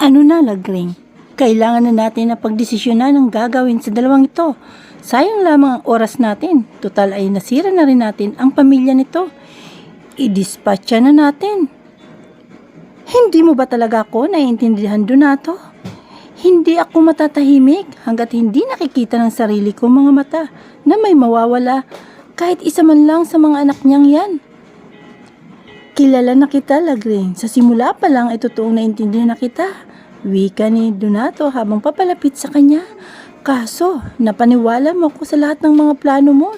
Ano na, Lagring? Kailangan na natin na pagdesisyonan ng gagawin sa dalawang ito. Sayang lamang ang oras natin. Total ay nasira na rin natin ang pamilya nito. I-dispatcha na natin. Hindi mo ba talaga ako naiintindihan, Donato? Hindi ako matatahimik hanggat hindi nakikita ng sarili ko mga mata na may mawawala kahit isa man lang sa mga anak niyang yan. Kilala na kita, Lagring. Sa simula pa lang ay totoong naintindihan na kita. Wika ni Donato habang papalapit sa kanya. Kaso, napaniwala mo ako sa lahat ng mga plano mo.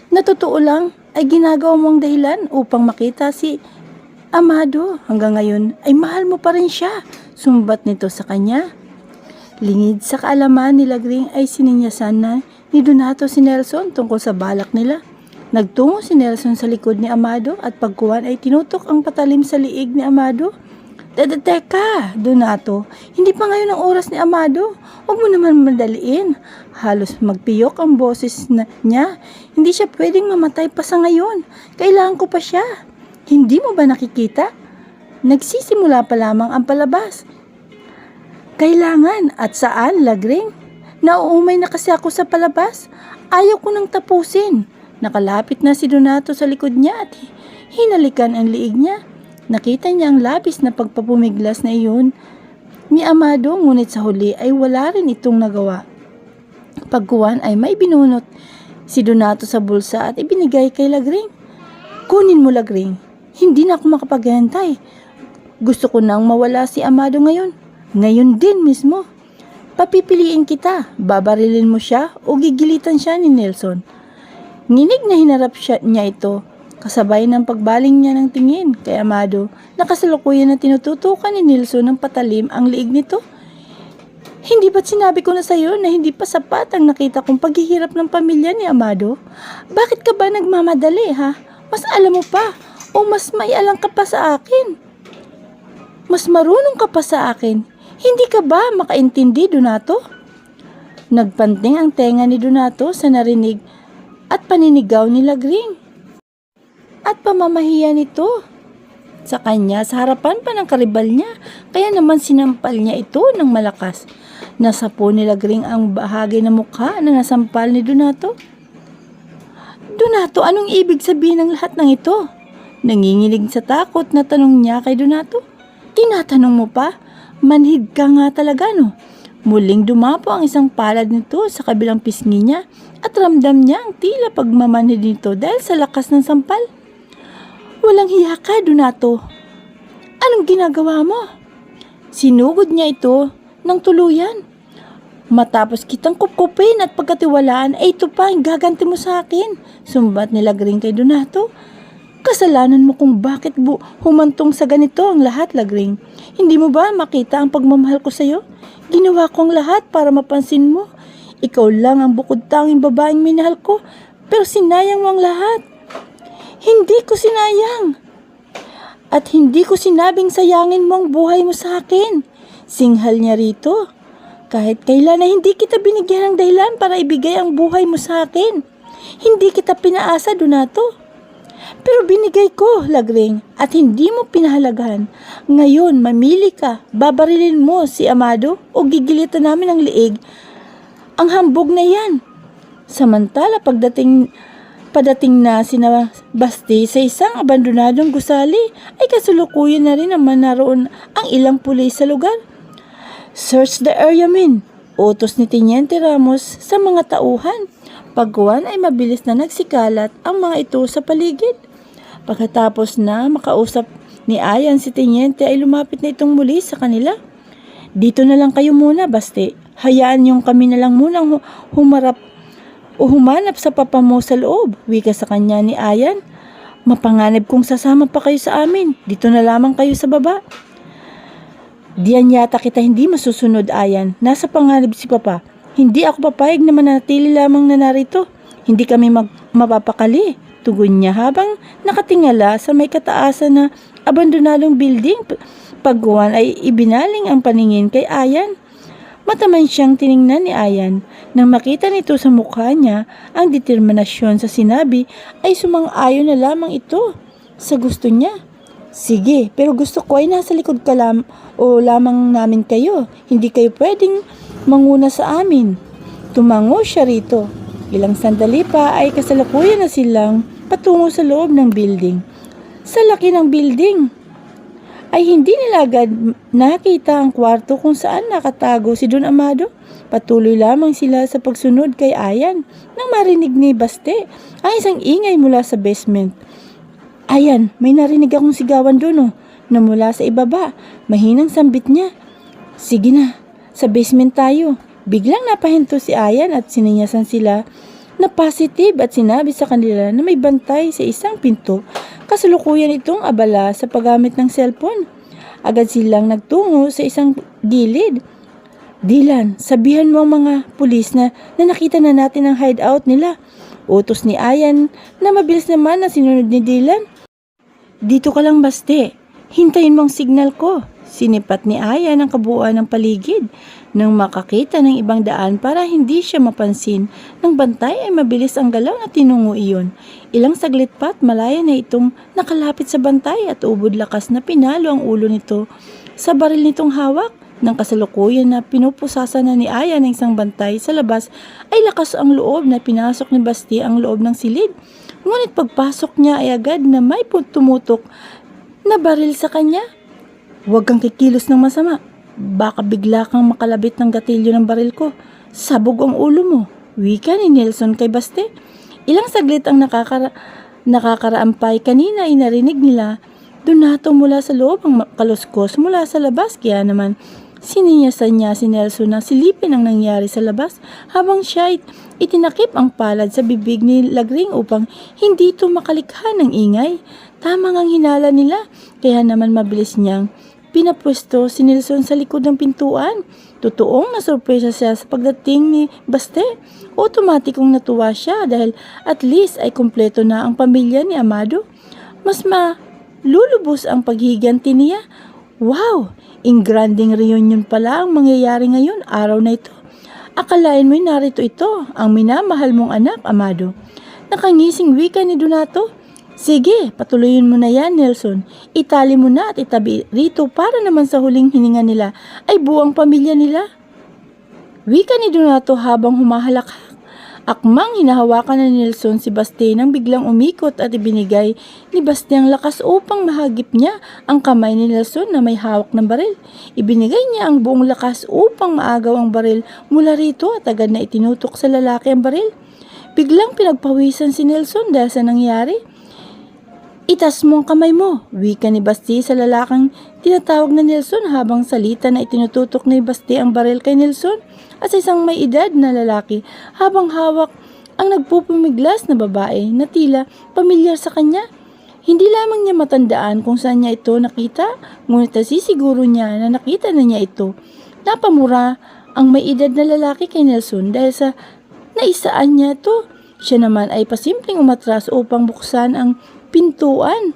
Na totoo lang ay ginagawa mong dahilan upang makita si Amado. Hanggang ngayon ay mahal mo pa rin siya. Sumbat nito sa kanya. Lingid sa kaalaman ni Lagring ay sininyasan na ni Donato si Nelson tungkol sa balak nila. Nagtungo si Nelson sa likod ni Amado at pagkuhan ay tinutok ang patalim sa liig ni Amado. Teka, Donato, hindi pa ngayon ang oras ni Amado. Huwag mo naman madaliin. Halos magpiyok ang boses niya. Hindi siya pwedeng mamatay pa sa ngayon. Kailangan ko pa siya. Hindi mo ba nakikita? Nagsisimula pa lamang ang palabas. Kailangan at saan, Lagring? Nauumay na kasi ako sa palabas. Ayaw ko nang tapusin. Nakalapit na si Donato sa likod niya at hinalikan ang liig niya. Nakita niya ang labis na pagpapumiglas na iyon ni Amado, ngunit sa huli ay wala rin itong nagawa. Pagkuhan ay may binunot si Donato sa bulsa at ibinigay kay Lagring. Kunin mo, Lagring. Hindi na ako makapaghintay. Gusto ko nang mawala si Amado ngayon. Ngayon din mismo. Papipiliin kita. Babarilin mo siya o gigilitan siya ni Nelson. Nginig na hinarap niya ito. Kasabay ng pagbaling niya ng tingin kay Amado na kasalukuyan na tinututukan ni Nelson ng patalim ang liig nito. Hindi ba't sinabi ko na sa iyo na hindi pa sapat ang nakita kong paghihirap ng pamilya ni Amado? Bakit ka ba nagmamadali, ha? Mas alam mo pa o mas may alam ka pa sa akin? Mas marunong ka pa sa akin. Hindi ka ba makaintindi, Donato? Nagpanting ang tenga ni Donato sa narinig at paninigaw ni Lagring. At pamamahiya nito sa kanya sa harapan pa ng karibal niya, kaya naman sinampal niya ito ng malakas. Nasapo ni Lagring ang bahagi ng mukha na nasampal ni Donato. Donato, anong ibig sabihin ng lahat ng ito? Nanginginig sa takot na tanong niya kay Donato. Tinatanong mo pa? Manhid ka nga talaga, no? Muling dumapo ang isang palad nito sa kabilang pisngi niya at ramdam niya ang tila pagmamanhid nito dahil sa lakas ng sampal. Walang hiya ka, Donato. Anong ginagawa mo? Sinugod niya ito ng tuluyan. Matapos kitang kupkupin at pagkatiwalaan, ay ito pa ang gaganti mo sa akin. Sumbat ni Lagring kay Donato. Kasalanan mo kung bakit humantong sa ganito ang lahat, Lagring. Hindi mo ba makita ang pagmamahal ko sa iyo? Ginawa ko ang lahat para mapansin mo. Ikaw lang ang bukod tanging babaeng minahal ko, pero sinayang mo ang lahat. Hindi ko sinayang. At hindi ko sinabing sayangin mo ang buhay mo sa akin. Singhal niya rito. Kahit kailan na hindi kita binigyan ng dahilan para ibigay ang buhay mo sa akin. Hindi kita pinaasa, Donato. Pero binigay ko, Lagring, at hindi mo pinahalagahan. Ngayon, mamili ka. Babarilin mo si Amado o gigilitan namin ang liig. Ang hambog na yan. Samantala, padating na sina Basti sa isang abandonadong gusali, ay kasulukuyan na rin naman naroon ang ilang pulis sa lugar. Search the area, men. Utos ni Teniente Ramos sa mga tauhan. Pagkuhan ay mabilis na nagsikalat ang mga ito sa paligid. Pagkatapos na makausap ni Ayan si Teniente ay lumapit na itong muli sa kanila. Dito na lang kayo muna, Basti. Hayaan yung kami na lang munang humanap sa papa mo sa loob. Wika sa kanya ni Ayan. Mapanganib kung sasama pa kayo sa amin. Dito na lamang kayo sa baba. Diyan yata kita hindi masusunod, Ayan. Nasa panganib si papa. Hindi ako papayag na manatili lamang na narito. Hindi kami mapapakali. Tugon niya habang nakatingala sa may kataasan na abandonadong building. Pagkuhan ay ibinaling ang paningin kay Ayan. Mataman siyang tiningnan ni Ayan. Nang makita nito sa mukha niya ang determinasyon sa sinabi, ay sumang-ayon na lamang ito sa gusto niya. Sige, pero gusto ko ay nasa likod ka o lamang namin kayo. Hindi kayo pwedeng manguna sa amin. Tumango siya rito. Ilang sandali pa ay kasalukuyan na silang patungo sa loob ng building. Sa laki ng building ay hindi nila agad nakita ang kwarto kung saan nakatago si Don Amado. Patuloy lamang sila sa pagsunod kay Ayan nang marinig ni Baste ang isang ingay mula sa basement. Ayan, may narinig akong sigawan doon na mula sa ibaba. Mahinang sambit niya. Sige na, sa basement tayo. Biglang napahinto si Ayan at sininyasan sila na positive at sinabi sa kanila na may bantay sa isang pinto. Kasalukuyan itong abala sa paggamit ng cellphone. Agad silang nagtungo sa isang gilid. Dylan, sabihan mo ang mga pulis na nakita na natin ang hideout nila. Utos ni Ayan na mabilis naman na sinunod ni Dylan. Dito ka lang, Baste. Hintayin mo ang signal ko. Sinipat ni Ayan ang kabuuan ng paligid nang makakita ng ibang daan para hindi siya mapansin. Nang bantay ay mabilis ang galaw na tinungo iyon. Ilang saglit pa at malaya na itong nakalapit sa bantay at ubod lakas na pinalo ang ulo nito sa baril nitong hawak. Nang kasalukuyan na pinupusasa na ni Aya ng isang bantay sa labas ay lakas ang loob na pinasok ni Basti ang loob ng silid. Ngunit pagpasok niya ay agad na may tumutok na baril sa kanya. Huwag kang kikilos ng masama. Baka bigla kang makalabit ng gatilyo ng baril ko. Sabog ang ulo mo. Wika ni Nelson kay Baste. Ilang saglit ang nakakaraampay. Kanina ay narinig nila Donato mula sa loob ang kaluskos mula sa labas. Kaya naman sininyasan niya si Nelson na silipin ang nangyari sa labas habang siya itinakip ang palad sa bibig ni Lagring upang hindi ito makalikha ng ingay. Tamang ang hinala nila. Kaya naman mabilis niyang pinapwesto si Nelson sa likod ng pintuan. Totoong nasurpresa siya sa pagdating ni Baste. Otomatikong natuwa siya dahil at least ay kumpleto na ang pamilya ni Amado. Mas malulubos ang paghiganti niya. Wow! Ingranding reunion pala ang mangyayari ngayon, araw na ito. Akalain mo'y narito ito, ang minamahal mong anak, Amado. Nakangising wika ni Donato. Sige, patuloyin mo na yan, Nelson. Itali mo na at itabi rito para naman sa huling hininga nila ay buwang pamilya nila. Wika ni Donato habang humahalakhak. Akmang hinahawakan ni Nelson si Baste nang biglang umikot at ibinigay ni Baste ang lakas upang mahagip niya ang kamay ni Nelson na may hawak ng baril. Ibinigay niya ang buong lakas upang maagaw ang baril mula rito at agad na itinutok sa lalaki ang baril. Biglang pinagpawisan si Nelson dahil sa nangyari. Itas mo ang kamay mo, wika ni Basti sa lalaking tinatawag na Nelson habang salita na itinututok ni Basti ang baril kay Nelson at sa isang may edad na lalaki habang hawak ang nagpupumiglas na babae na tila pamilyar sa kanya. Hindi lamang niya matandaan kung saan niya ito nakita, ngunit nasisiguro niya na nakita na niya ito. Napamura ang may edad na lalaki kay Nelson dahil sa naisaan niya ito. Siya naman ay pasimpleng umatras upang buksan ang pintuan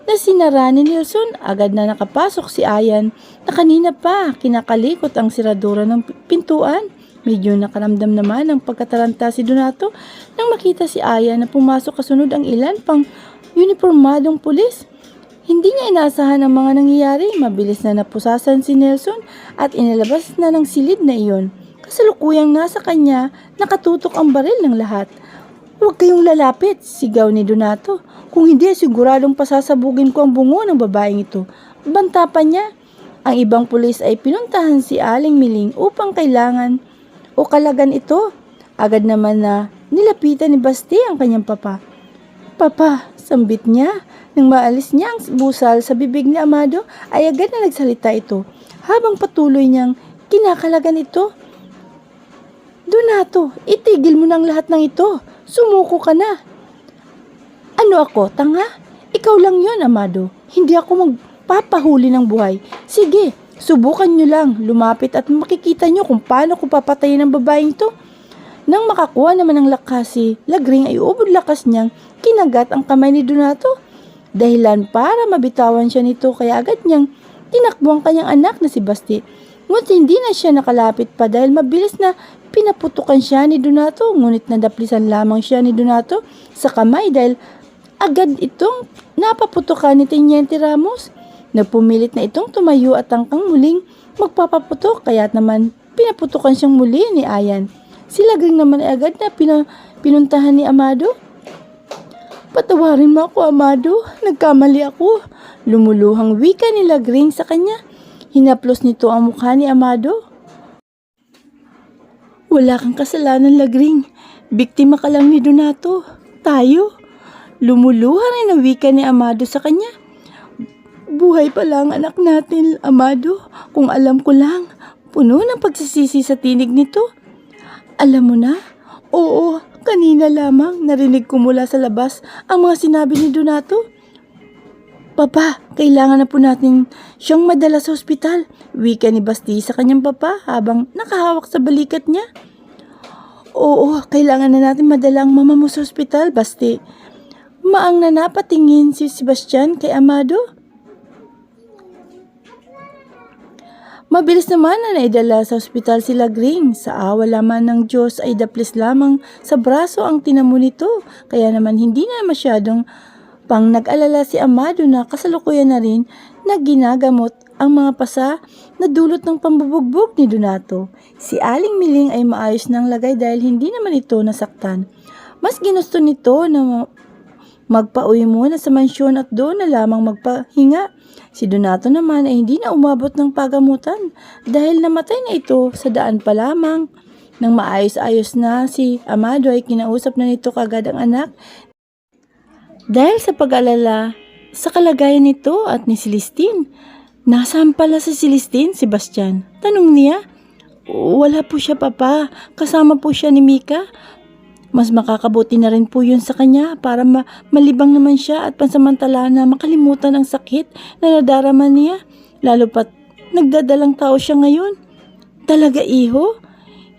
na sinara ni Nelson. Agad na nakapasok si Ayan na kanina pa kinakalikot ang siradura ng pintuan. Medyo nakaramdam naman ang pagkataranta si Donato nang makita si Ayan na pumasok kasunod ang ilan pang uniformadong pulis. Hindi niya inasahan ang mga nangyayari. Mabilis na napusasan si Nelson at inilabas na ng silid na iyon. Kasalukuyang nasa kanya nakatutok ang baril ng lahat. Huwag kayong lalapit, sigaw ni Donato. Kung hindi, siguradong pasasabugin ko ang bungo ng babaeng ito. Banta pa niya. Ang ibang pulis ay pinuntahan si Aling Miling upang kalagan ito. Agad naman na nilapitan ni Basti ang kanyang papa. Papa, sambit niya. Nang maalis niya ang busal sa bibig ni Amado, ay agad na nagsalita ito. Habang patuloy niyang kinakalagan ito. Donato, itigil mo na ang lahat ng ito. Sumuko ka na. Ano ako, tanga? Ikaw lang yon, Amado. Hindi ako magpapahuli ng buhay. Sige, subukan nyo lang. Lumapit at makikita nyo kung paano ko papatayin ang babaeng to. Nang makakuha naman ng lakas si Lagring ay ubod lakas niyang kinagat ang kamay ni Donato. Dahilan para mabitawan siya nito kaya agad niyang tinakbo ang kanyang anak na si Basti. Ngunit hindi na siya nakalapit pa dahil mabilis na pinaputukan siya ni Donato. Ngunit nadaplisan lamang siya ni Donato sa kamay dahil Agad itong napaputokan ni Teniente Ramos. Nagpumilit na itong tumayo at tangkang muling magpapaputok, kaya't naman pinaputokan siyang muli ni Ayan. Si Lagring naman ay agad na pinuntahan ni Amado. "Patawarin mo ako, Amado. Nagkamali ako." Lumuluhang wika ni Lagring sa kanya. Hinaplos nito ang mukha ni Amado. "Wala kang kasalanan, Lagring. Biktima ka lang ni Donato. Tayo." Lumuluha rin ang wika ni Amado sa kanya. "Buhay pa lang anak natin, Amado. Kung alam ko lang." Puno ng pagsisisi sa tinig nito. "Alam mo na?" "Oo, kanina lamang narinig ko mula sa labas ang mga sinabi ni Donato." "Papa, kailangan na po natin siyang madala sa ospital," wika ni Basti sa kanyang papa habang nakahawak sa balikat niya. "Oo, kailangan na natin madala ang mama mo sa ospital, Basti." Maang na napatingin si Sebastian kay Amado. Mabilis naman na naidala sa ospital si Lagring. Sa awa lamang ng Diyos ay daplis lamang sa braso ang tinamo nito. Kaya naman hindi na masyadong pang nag-alala si Amado na kasalukuyan na rin na ginagamot ang mga pasa na dulot ng pambubugbog ni Donato. Si Aling Miling ay maayos ng lagay dahil hindi naman ito nasaktan. Mas ginusto nito na magpauwi muna sa mansyon at doon na lamang magpahinga. Si Donato naman ay hindi na umabot ng pagamutan dahil namatay na ito sa daan pa lamang. Nang maayos-ayos na si Amado ay kinausap na nito kagad ang anak. Dahil sa pag-alala sa kalagayan nito at ni Celestine. "Nasaan pala si Celestine, Sebastian?" tanong niya. "Wala po siya, Papa. Kasama po siya ni Mika. Mas makakabuti na rin po yun sa kanya para malibang naman siya at pansamantala na makalimutan ang sakit na nadarama niya. Lalo pat nagdadalang tao siya ngayon." "Talaga, iho?"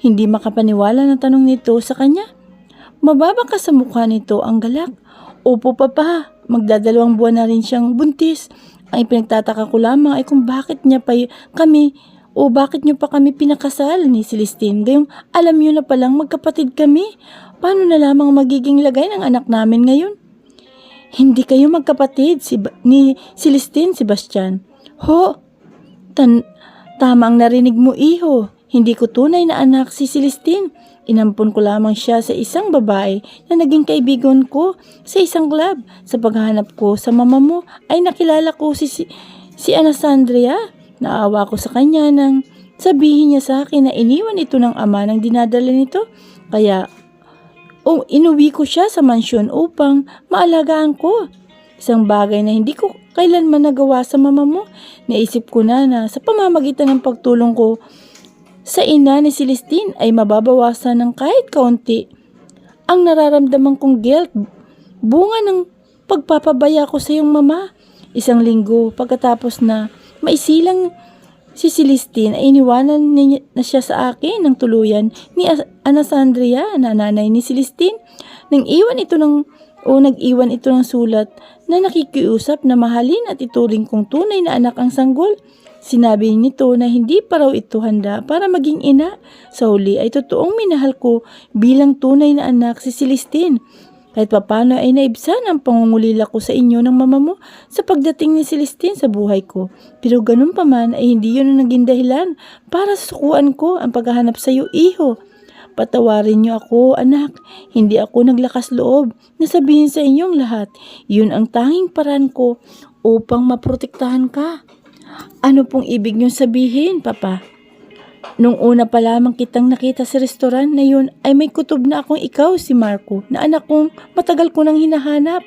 Hindi makapaniwala na tanong nito sa kanya. Mababa ka sa mukha nito ang galak. "Opo, Papa. Magdadalawang buwan na rin siyang buntis. Ang pinagtataka ko lamang ay kung bakit niya pa kami o bakit niyo pa kami pinakasal ni Celestine. Gayong alam niyo na palang magkapatid kami. Paano na lamang magiging lagay ng anak namin ngayon?" "Hindi kayo magkapatid ni Celestine, Sebastian." "Ho, tama ang narinig mo, iho. Hindi ko tunay na anak si Celestine. Inampon ko lamang siya sa isang babae na naging kaibigan ko sa isang club. Sa paghahanap ko sa mama mo ay nakilala ko si Anasandria. Naawa ko sa kanya nang sabihin niya sa akin na iniwan ito ng ama ng dinadala nito. Kaya inuwi ko siya sa mansyon upang maalagaan ko. Isang bagay na hindi ko kailanman nagawa sa mama mo. Naisip ko na sa pamamagitan ng pagtulong ko sa ina ni Celestine ay mababawasan ng kahit kaunti ang nararamdaman kong guilt, bunga ng pagpapabaya ko sa iyong mama." Isang linggo pagkatapos na maisilang si Celestine ay iniwanan na siya sa akin ng tuluyan ni Anasandria na nanay ni Celestine. Nag-iwan ito ng sulat na nakikiusap na mahalin at ituring kong tunay na anak ang sanggol. Sinabi nito na hindi pa raw ito handa para maging ina. Sa huli ay totoong minahal ko bilang tunay na anak si Celestine. Kahit papano ay naibsan ang pangungulila ko sa inyo ng mama mo sa pagdating ni Celestine sa buhay ko. Pero ganun pa man ay hindi yun ang naging dahilan para sukuan ko ang paghahanap sa iyo, iho. Patawarin niyo ako, anak. Hindi ako naglakas loob na sabihin sa inyong lahat. Yun ang tanging paraan ko upang maprotektahan ka." "Ano pong ibig niyong sabihin, Papa?" "Nung una pa lamang kitang nakita sa restoran na yun ay may kutob na akong ikaw si Marco na anak kong matagal ko nang hinahanap.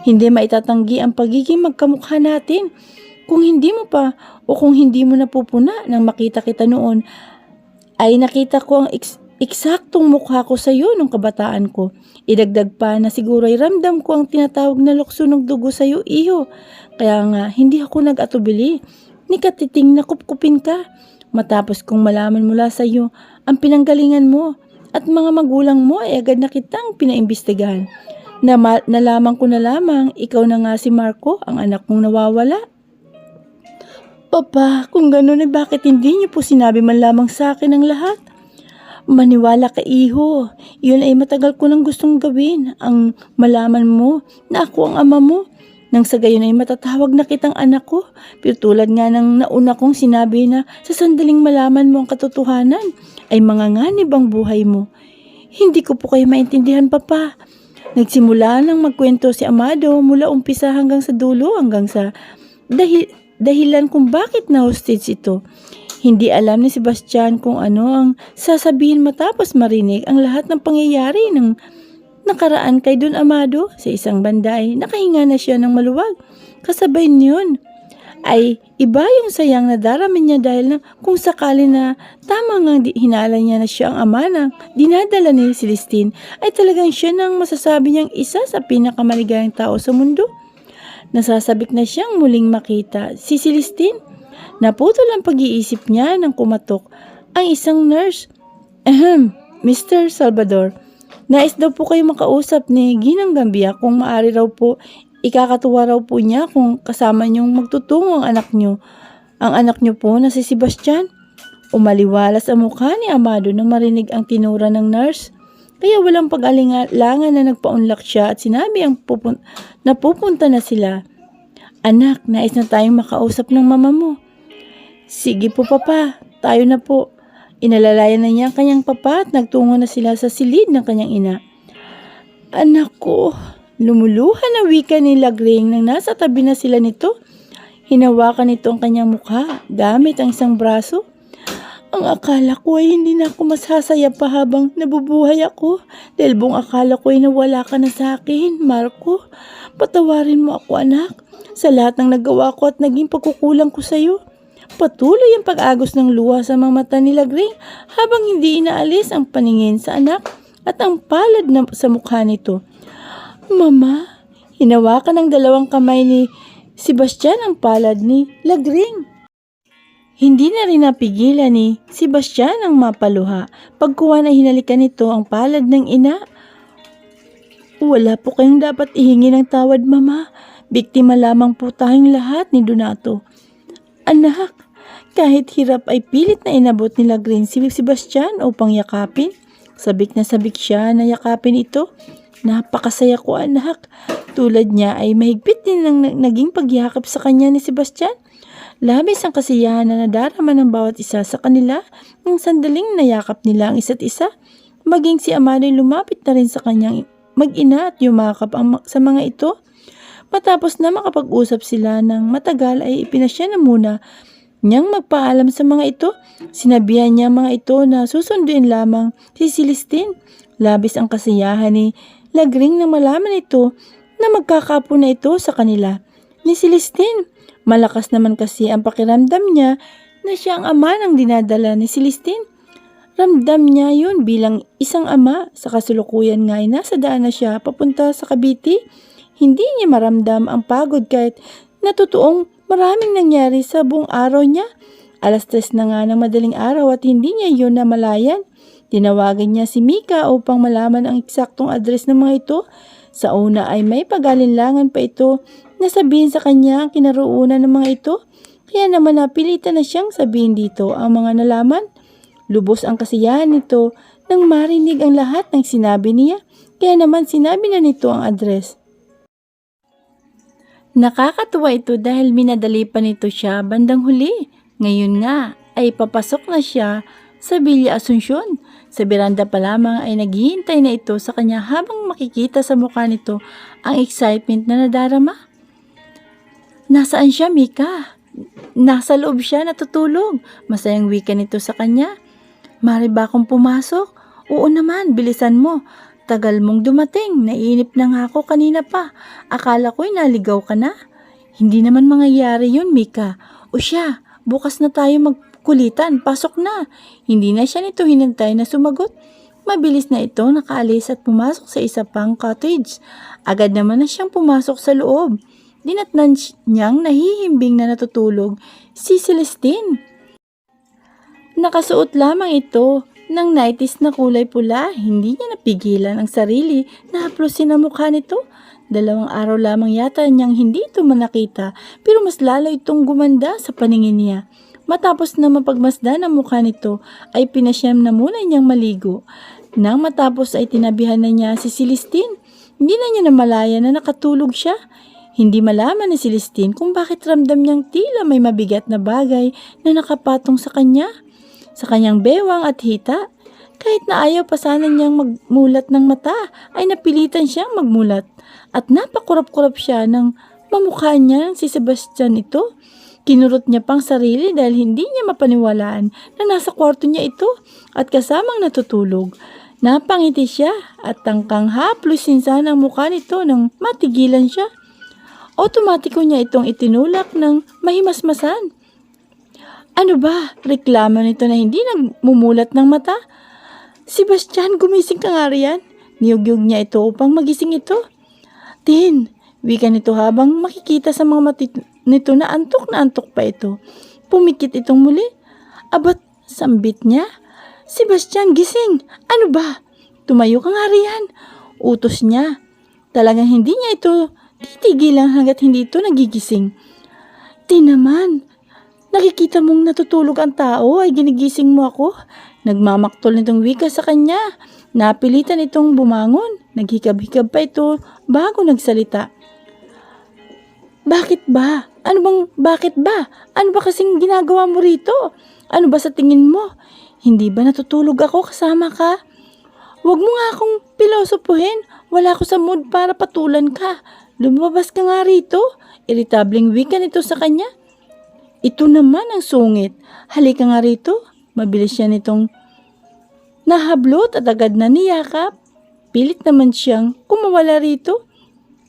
Hindi maitatanggi ang pagiging magkamukha natin. Kung hindi mo napupuna nang makita kita noon, ay nakita ko ang eksaktong mukha ko sa iyo nung kabataan ko. Idagdag pa na siguro ay ramdam ko ang tinatawag na lukso ng dugo sa iyo, iho. Kaya nga hindi ako nag-atubili ni katiting na kupkupin ka. Matapos kong malaman mula sa iyo ang pinanggalingan mo at mga magulang mo ay agad na kitang pinaimbestigahan. Nalaman ko na lamang ikaw na nga si Marco, ang anak mong nawawala." "Papa, kung gano'n ay bakit hindi niyo po sinabi man lamang sa akin ang lahat?" Maniwala ka, iho. Yun ay matagal ko nang gustong gawin. Ang malaman mo na ako ang ama mo. Nang sa gayon ay matatawag na kitang anak ko. Pero tulad nga ng nauna kong sinabi na sa sandaling malaman mo ang katotohanan, ay manganganib ang buhay mo. Hindi ko po kayo maintindihan, Papa. Nagsimula nang magkwento si Amado mula umpisa hanggang sa dulo, hanggang sa dahilan kung bakit na-hostage ito. Hindi alam ni Sebastian kung ano ang sasabihin matapos marinig ang lahat ng pangyayari ng nakaraan kay Don Amado. Sa isang banda ay nakahinga na siya ng maluwag. Kasabay niyon ay iba yung sayang nadarama niya dahil na kung sakali na tama nga hinala niya na siya ang ama na dinadala ni Celestine, ay talagang siya nang masasabi niyang isa sa pinakamaligayang tao sa mundo. Nasasabik na siyang muling makita si Celestine. Naputol ang pag-iisip niya nang kumatok ang isang nurse. Mr. Salvador, nais daw po kayo makausap ni Ginang Gambia. Kung maaari raw po, ikakatuwa raw po niya kung kasama niyong magtutungo ang anak niyo. Ang anak niyo po na si Sebastian. Umaliwalas ang mukha ni Amado nang marinig ang tinura ng nurse. Kaya walang pag-alinlangan na nagpaunlak siya at sinabi na pupunta na sila. Anak, nais na tayong makausap ng mama mo. Sige po, Papa. Tayo na po. Inalalayan na niya ang kanyang papa at nagtungo na sila sa silid ng kanyang ina. Anak ko, lumuluhan na wika ni Lagring nang nasa tabi na sila nito. Hinawakan nito ang kanyang mukha gamit ang isang braso. Ang akala ko ay hindi na ako masasaya pa habang nabubuhay ako dahil buong akala ko ay nawala ka na sa akin, Marco. Patawarin mo ako, anak, sa lahat ng nagawa ko at naging pagkukulang ko sa iyo. Patuloy ang pag-agos ng luha sa mga mata ni Lagring habang hindi inaalis ang paningin sa anak at ang palad sa mukha nito. Mama, hinawakan ng dalawang kamay ni Sebastian ang palad ni Lagring. Hindi na rin napigilan ni Sebastian ang mapaluha. Pagkuha na hinalikan nito ang palad ng ina. Wala po kayong dapat ihingi ng tawad, Mama. Biktima lamang po tayong lahat ni Donato. Anak, kahit hirap ay pilit na inabot ni Lagring si Sebastian upang yakapin. Sabik na sabik siya na yakapin ito. Napakasaya ko, anak. Tulad niya ay mahigpit din ang naging pagyakap sa kanya ni Sebastian. Labis ang kasiyahan na nadarama ng bawat isa sa kanila nang sandaling nayakap nila ang isa't isa. Maging si Amado ay lumapit na rin sa kanyang mag-ina at yumakap sa mga ito. Matapos na makapag-usap sila ng matagal ay ipinasya na muna niyang magpaalam sa mga ito. Sinabihan niya mga ito na susunduin lamang si Celestine. Labis ang kasiyahan ni Lagring na malaman ito na magkakapo na ito sa kanila ni Celestine. Malakas naman kasi ang pakiramdam niya na siya ang ama ng dinadala ni Celestine. Ramdam niya yun bilang isang ama. Sa kasulukuyan nga ay nasa daan na siya papunta sa Cavite. Hindi niya maramdam ang pagod kahit natutuong maraming nangyari sa buong araw niya. 3:00 na nga ng madaling araw at hindi niya yun namalayan. Tinawagan niya si Mika upang malaman ang eksaktong address ng mga ito. Sa una ay may pag-alinlangan pa ito na sabihin sa kanya ang kinaroonan ng mga ito. Kaya naman napilitan na siyang sabihin dito ang mga nalaman. Lubos ang kasiyahan nito nang marinig ang lahat ng sinabi niya. Kaya naman sinabi na nito ang address. Nakakatuwa ito dahil minadali pa nito siya bandang huli. Ngayon nga ay papasok na siya sa Villa Asuncion. Sa beranda pa lamang ay naghihintay na ito sa kanya habang makikita sa mukha nito ang excitement na nadarama. Nasaan siya, Mika? Nasa loob siya natutulog. Masayang wika nito sa kanya. Mari ba akong pumasok? Oo naman, bilisan mo. Tagal mong dumating. Naiinip na nga ako kanina pa. Akala ko'y naligaw ka na. Hindi naman mangyayari yun, Mika. O siya, bukas na tayo magkulitan. Pasok na. Hindi na siya nito hinantay na sumagot. Mabilis na ito nakaalis at pumasok sa isa pang cottage. Agad naman na siyang pumasok sa loob. Dinatnan niyang nahihimbing na natutulog si Celestine. Nakasuot lamang ito ng nighties na kulay pula. Hindi niya napigilan ang sarili na haplusin ang mukha nito. 2 araw lamang yata niyang hindi ito manakita pero mas lalo itong gumanda sa paningin niya. Matapos na mapagmasdan ang mukha nito, ay pinasyam na muna niyang maligo. Nang matapos ay tinabihan na niya si Celestine. Hindi na niya namalaya na nakatulog siya. Hindi malaman ni Celestine kung bakit ramdam niyang tila may mabigat na bagay na nakapatong sa kanyang bewang at hita. Kahit na ayaw pa sana niyang magmulat ng mata, ay napilitan siyang magmulat. At napakurap-kurap siya nang mamukha niya si Sebastian ito. Kinurot niya pang sarili dahil hindi niya mapaniwalaan na nasa kwarto niya ito at kasamang natutulog. Napangiti siya at tangkang haplusin sana ang mukha nito nang matigilan siya. Otomatiko niya itong itinulak ng mahimasmasan. Ano ba? Reklamo nito na hindi nagmumulat ng mata. Sebastian, gumising ka nga riyan. Niyugyug niya ito upang magising ito. Tin, wika nito habang makikita sa mga mati nito na antok pa ito. Pumikit itong muli. Abat, sambit niya. Sebastian, gising. Ano ba? Tumayo ka nga riyan. Utos niya. Talagang hindi niya ito titigilan hanggat hindi ito nagigising. Tin naman, nakikita mong natutulog ang tao ay ginigising mo ako. Nagmamaktol nitong wika sa kanya. Napilitan itong bumangon. Naghikab-hikab pa ito bago nagsalita. Bakit ba? Bakit ba? Ano ba kasing ginagawa mo rito? Ano ba sa tingin mo? Hindi ba natutulog ako kasama ka? Huwag mo nga akong pilosopuhin. Wala ako sa mood para patulan ka. Lumabas ka nga rito. Iritableng wika nito sa kanya. Ito naman ang sungit. Halika nga rito. Mabilis siya nitong nahablot at agad na niyakap. Pilit naman siyang kumawala rito.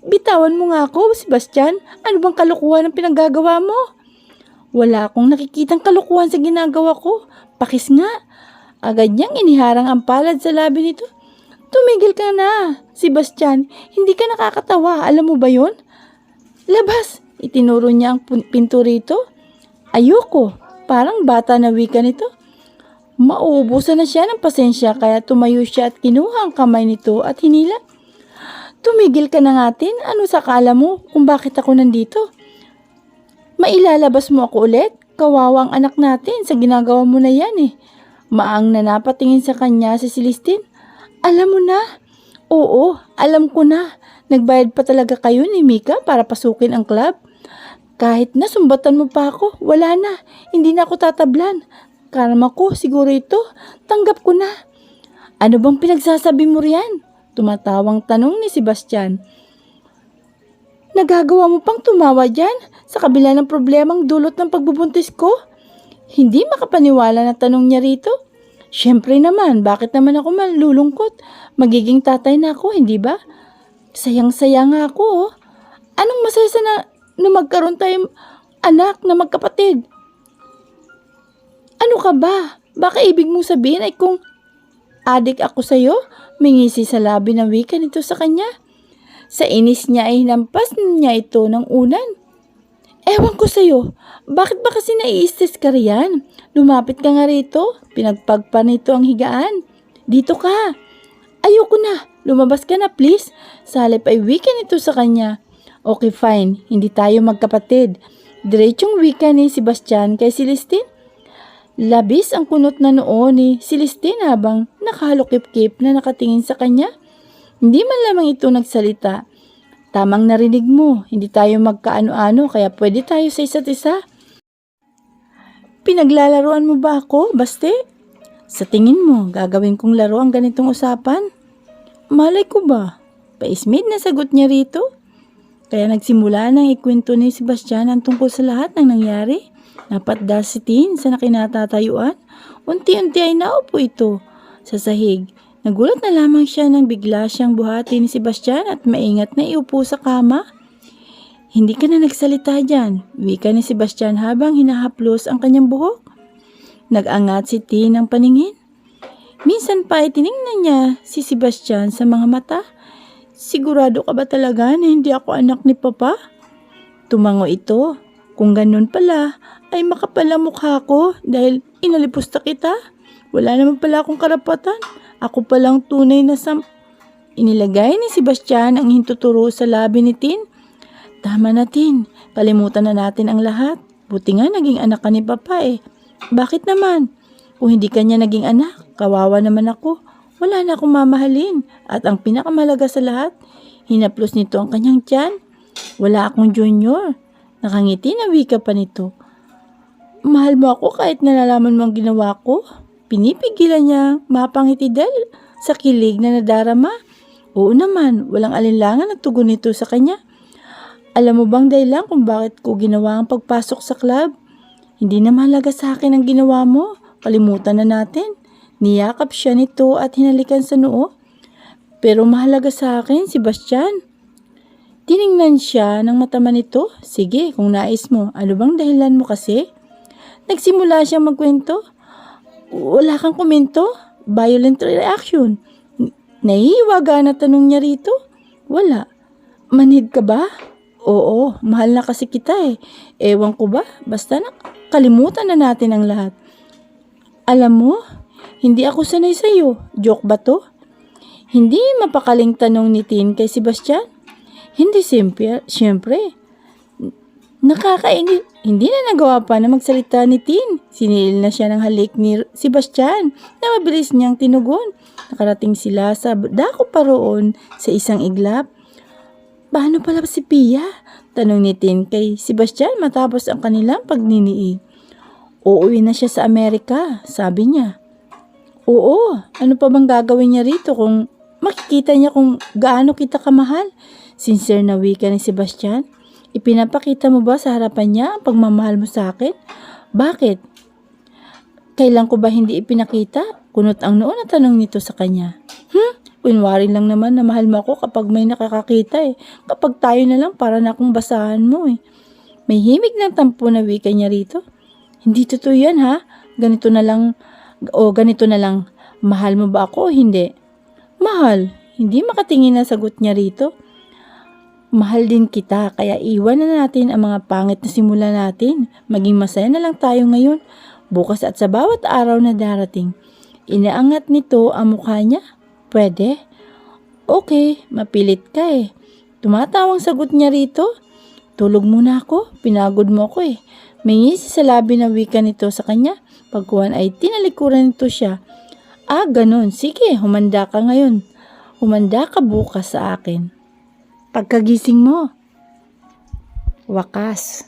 Bitawan mo nga ako, Sebastian. Ano bang kalukuhan ang pinagagawa mo? Wala akong nakikitang kalukuhan sa ginagawa ko. Pakis nga. Agad niyang iniharang ang palad sa labi nito. Tumigil ka na, Sebastian. Hindi ka nakakatawa. Alam mo ba yon? Labas. Itinuro niya ang pinto rito. Ayoko. Parang bata na wika nito. Mauubusan na siya ng pasensya kaya tumayo siya at kinuha ang kamay nito at hinila. Tumigil ka na natin. Ano sa kala mo kung bakit ako nandito? Mailalabas mo ako ulit? Kawawa ang anak natin sa ginagawa mo na yan eh. Maang na napatingin sa kanya si Celestine. Alam mo na? Oo, alam ko na. Nagbayad pa talaga kayo ni Mika para pasukin ang club. Kahit na sumbatan mo pa ako, wala na. Hindi na ako tatablan. Karma ko, siguro ito. Tanggap ko na. Ano bang pinagsasabi mo riyan? Tumatawang tanong ni Sebastian. Nagagawa mo pang tumawa dyan sa kabila ng problemang dulot ng pagbubuntis ko? Hindi makapaniwala na tanong niya rito. Siyempre naman, bakit naman ako malulungkot? Magiging tatay na ako, hindi ba? Sayang-saya nga ako. Oh. Anong masaya na magkaroon tayong anak na magkapatid? Ano ka ba? Baka ibig mong sabihin ay kung adik ako sa'yo? Mingisi sa labi ng wika nito sa kanya. Sa inis niya ay hinampas niya ito ng unan. Ewan ko sa'yo, bakit ba kasi nai-stress ka riyan? Lumapit ka nga rito, pinagpagpa nito ang higaan. Dito ka. Ayoko na, lumabas ka na please. Salip ay wika nito sa kanya. Okay fine, hindi tayo magkapatid. Diretsong wika ni Sebastian kay Celestine. Labis ang kunot na noo ni Celestine habang nakahalukip-kip na nakatingin sa kanya. Hindi man lamang ito nagsalita. Tamang narinig mo, hindi tayo magkaano-ano kaya pwede tayo sa isa't isa. Pinaglalaruan mo ba ako, Baste? Sa tingin mo, gagawin kong laro ang ganitong usapan? Malay ko ba? Paismid na sagot niya rito. Kaya nagsimula nang ikwento ni Sebastian ang tungkol sa lahat ng nangyari. Napatda si Tin sa nakinatatayuan. Unti-unti ay naupo ito sa sahig. Nagulat na lamang siya nang bigla siyang buhati ni Sebastian at maingat na iupo sa kama. Hindi ka na nagsalita dyan, wika ni Sebastian habang hinahaplos ang kanyang buhok. Nag-angat si Tin ng paningin. Minsan pa ay tiningnan niya si Sebastian sa mga mata. Sigurado ka ba talaga na hindi ako anak ni Papa? Tumango ito. Kung ganun pala, ay makapal ang mukha ko dahil inalipusta kita. Wala naman pala akong karapatan. Ako palang tunay na Inilagay ni Sebastian ang hintuturo sa labi ni Tin. Tama na Tin, kalimutan na natin ang lahat. Buti nga naging anak ka ni Papa eh. Bakit naman? Kung hindi ka niya naging anak, kawawa naman ako. Wala na akong mamahalin. At ang pinakamalaga sa lahat, hinaplos nito ang kanyang tiyan. Wala akong junior. Nakangiti na wika pa nito. Mahal mo ako kahit nalalaman mo ang ginawa ko. Pinipigilan niya mapangiti dahil sa kilig na nadarama. Oo naman, walang alinlangan na tugon nito sa kanya. Alam mo bang dahilan kung bakit ko ginawa ang pagpasok sa club? Hindi na mahalaga sa akin ang ginawa mo. Kalimutan na natin. Niyakap siya nito at hinalikan sa noo. Pero mahalaga sa akin, Sebastian. Tiningnan siya ng mataman nito. Sige, kung nais mo. Ano bang dahilan mo kasi? Nagsimula siyang magkwento. Wala kang komento? Violent reaction. Nahihiwaga na tanong niya rito. Wala. Manhid ka ba? Oo, mahal na kasi kita eh. Ewan ko ba? Basta na kalimutan na natin ang lahat. Alam mo, hindi ako sanay sa'yo. Joke ba to? Hindi mapakaling tanong ni Tin kay Sebastian. Hindi siyempre. Nakakainis. Hindi na nagawa pa na magsalita ni Tin. Sinilil na siya ng halik ni Sebastian na mabilis niyang tinugon. Nakarating sila sa dako pa roon sa isang iglap. Paano pala si Pia? Tanong ni Tin kay Sebastian matapos ang kanilang pagninii. Uuwi na siya sa Amerika, sabi niya. Oo, ano pa bang gagawin niya rito kung makikita niya kung gaano kita kamahal? Sincere na wika ni Sebastian. Ipinapakita mo ba sa harapan niya ang pagmamahal mo sa akin? Bakit? Kailan ko ba hindi ipinakita? Kunot ang noo na tanong nito sa kanya. Kunwari lang naman na mahal mo ako kapag may nakakakita eh. Kapag tayo na lang para na akong basahan mo eh. May himig ng tampo na wika niya rito. Hindi totoo yan ha? Ganito na lang. Mahal mo ba ako o hindi? Mahal. Hindi makatingin na sagot niya rito. Mahal din kita kaya iwan na natin ang mga pangit na simula natin. Maging masaya na lang tayo ngayon. Bukas at sa bawat araw na darating. Inaangat nito ang mukha niya. Pwede? Okay, mapilit ka eh. Tumatawang sagot niya rito. Tulog muna ako, pinagod mo ako eh. May ngisi sa labi na wika nito sa kanya. Pagkuhan ay tinalikuran nito siya. Ganun. Sige, humanda ka ngayon. Humanda ka bukas sa akin. Pagkagising mo. Wakas.